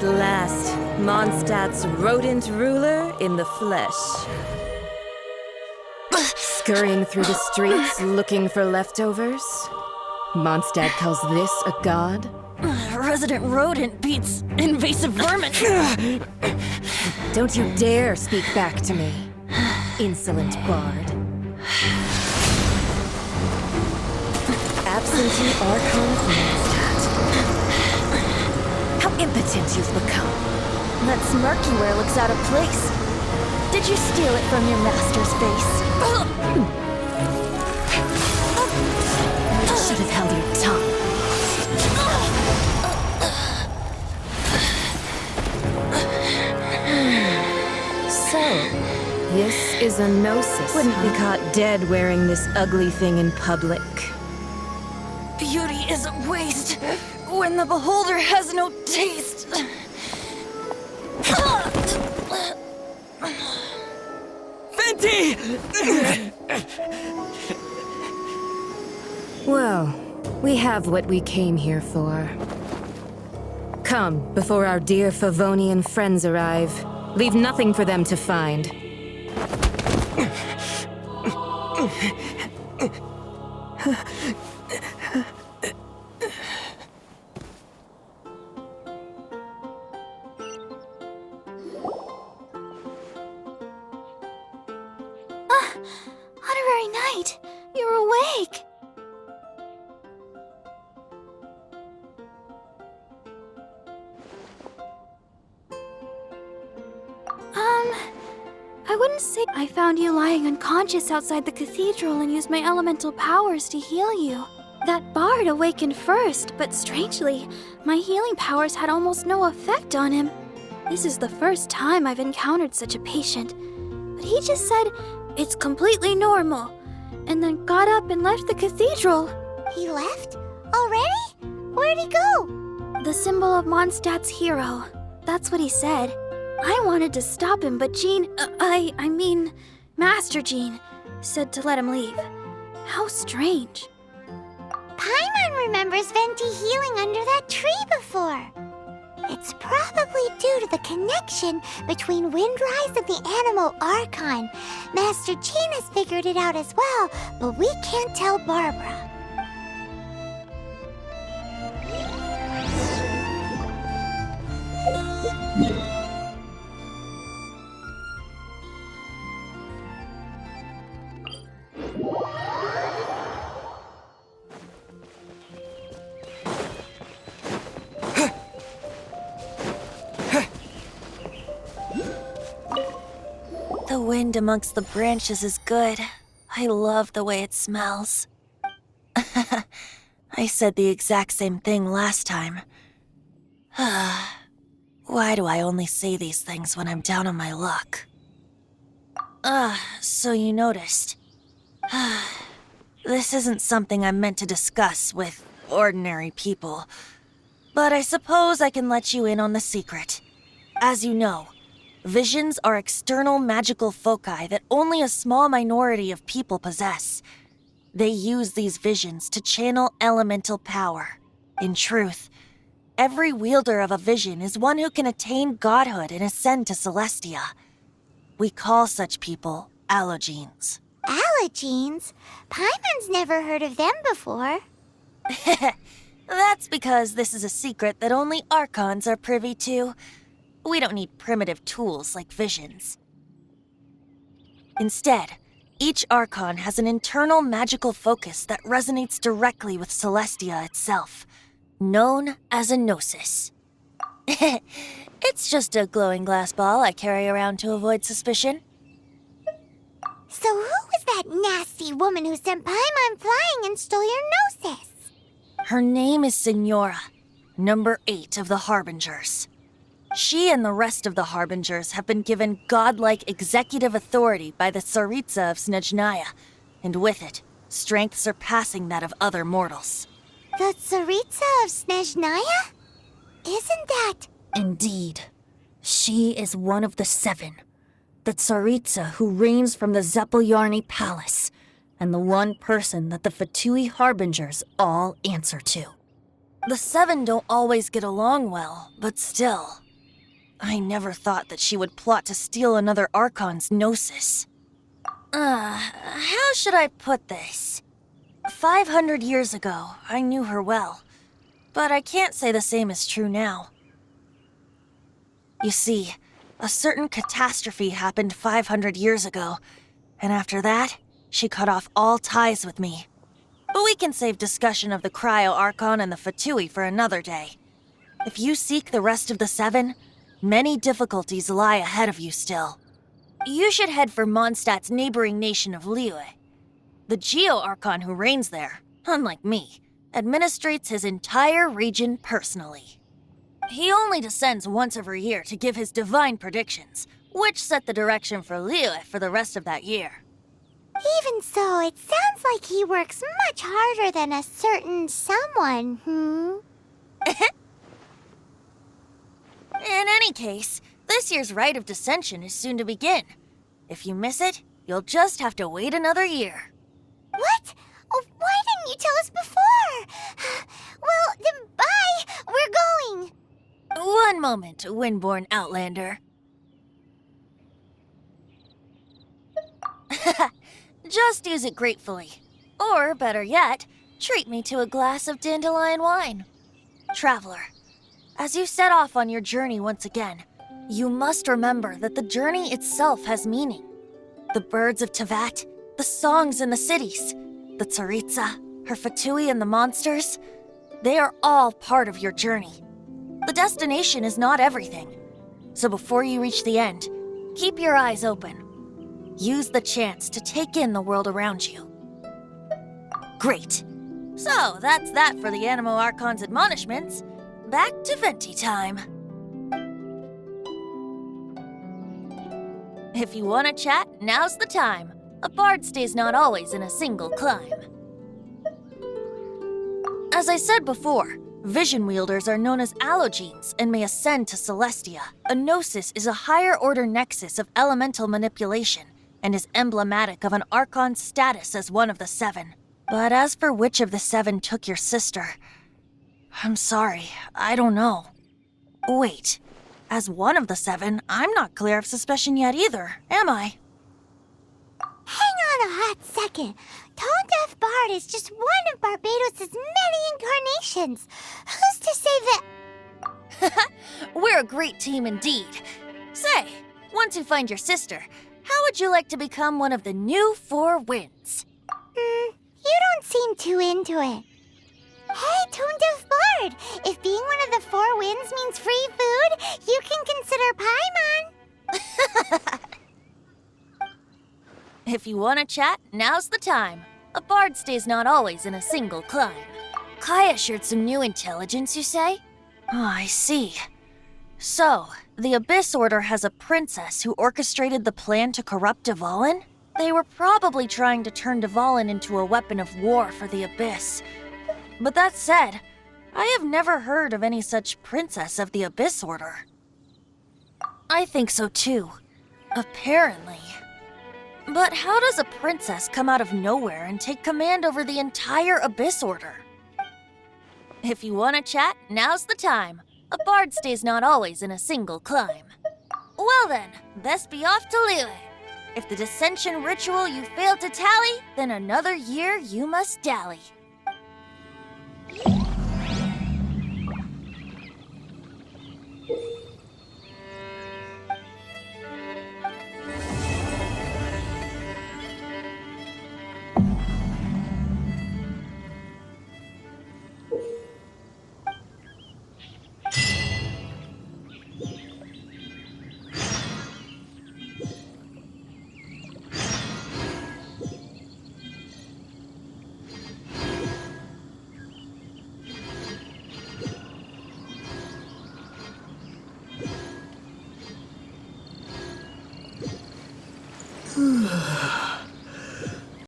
last, Mondstadt's rodent ruler in the flesh. Scurrying through the streets looking for leftovers? Mondstadt calls this a god? Resident rodent beats invasive vermin. Don't you dare speak back to me, insolent bard. Absentee Archon of Mondstadt. How impotent you've become. That smirk you wear looks out of place. Did you steal it from your master's face? You should have held your tongue. So, this is a gnosis. Wouldn't be caught dead wearing this ugly thing in public. Beauty is a waste when the beholder has no taste. Venti! Well, we have what we came here for. Come, before our dear Favonian friends arrive. Leave nothing for them to find. Honorary Knight, you're awake. I wouldn't say I found you lying unconscious outside the cathedral and used my elemental powers to heal you. That bard awakened first, but strangely, my healing powers had almost no effect on him. This is the first time I've encountered such a patient. But he just said, it's completely normal, and then got up and left the cathedral. He left? Already? Where'd he go? The symbol of Mondstadt's hero. That's what he said. I wanted to stop him, but Master Jean, said to let him leave. How strange. Paimon remembers Venti healing under that tree before. It's probably due to the connection between Windrise and the animal Archon. Master Jean has figured it out as well, but we can't tell Barbara. The wind amongst the branches is good. I love the way it smells. I said the exact same thing last time. Why do I only say these things when I'm down on my luck? So you noticed. This isn't something I'm meant to discuss with ordinary people, but I suppose I can let you in on the secret. As you know, visions are external magical foci that only a small minority of people possess. They use these visions to channel elemental power. In truth, every wielder of a vision is one who can attain godhood and ascend to Celestia. We call such people allogenes. Allogenes? Paimon's never heard of them before. That's because this is a secret that only Archons are privy to. We don't need primitive tools like visions. Instead, each Archon has an internal magical focus that resonates directly with Celestia itself, known as a gnosis. It's just a glowing glass ball I carry around to avoid suspicion. So who was that nasty woman who sent Paimon flying and stole your gnosis? Her name is Signora, number 8 of the Harbingers. She and the rest of the Harbingers have been given godlike executive authority by the Tsaritsa of Snezhnaya, and with it, strength surpassing that of other mortals. The Tsaritsa of Snezhnaya? Isn't that... Indeed. She is one of the 7. The Tsaritsa who reigns from the Zeppeljárny Palace, and the one person that the Fatui Harbingers all answer to. The 7 don't always get along well, but still, I never thought that she would plot to steal another Archon's Gnosis. How should I put this? 500 years ago, I knew her well, but I can't say the same is true now. You see, a certain catastrophe happened 500 years ago, and after that, she cut off all ties with me. But we can save discussion of the Cryo Archon and the Fatui for another day. If you seek the rest of the Seven, many difficulties lie ahead of you still. You should head for Mondstadt's neighboring nation of Liyue. The Geo-Archon who reigns there, unlike me, administrates his entire region personally. He only descends once every year to give his divine predictions, which set the direction for Liyue for the rest of that year. Even so, it sounds like he works much harder than a certain someone, In any case, this year's Rite of Descension is soon to begin. If you miss it, you'll just have to wait another year. What? Oh, why didn't you tell us before? Well, then bye! We're going! One moment, Windborn Outlander. Just use it gratefully. Or, better yet, treat me to a glass of dandelion wine. Traveler, as you set off on your journey once again, you must remember that the journey itself has meaning. The birds of Tevat, the songs in the cities, the Tsaritsa, her Fatui and the monsters, they are all part of your journey. The destination is not everything. So before you reach the end, keep your eyes open. Use the chance to take in the world around you. Great. So, that's that for the Animo Archon's admonishments. Back to Venti time. If you want to chat, now's the time. A bard stays not always in a single climb. As I said before, vision wielders are known as allogenes and may ascend to Celestia. A gnosis is a higher-order nexus of elemental manipulation and is emblematic of an Archon's status as one of the Seven. But as for which of the Seven took your sister, I'm sorry, I don't know. Wait, as one of the Seven, I'm not clear of suspicion yet either, am I? Hang on a hot second. Tone Deaf Bard is just one of Barbados' many incarnations. Who's to say that... We're a great team indeed. Say, once you find your sister, how would you like to become one of the new Four Winds? You don't seem too into it. Hey, Tone Deaf Bard! If being one of the Four Winds means free food, you can consider Paimon. If you want to chat, now's the time. A bard stays not always in a single climb. Kaya shared some new intelligence, you say? Oh, I see. So, the Abyss Order has a princess who orchestrated the plan to corrupt Dvalin? They were probably trying to turn Dvalin into a weapon of war for the Abyss. But that said, I have never heard of any such princess of the Abyss Order. I think so too. Apparently. But how does a princess come out of nowhere and take command over the entire Abyss Order? If you want to chat, now's the time. A bard stays not always in a single climb. Well then, best be off to Liyue. If the dissension ritual you failed to tally, then another year you must dally.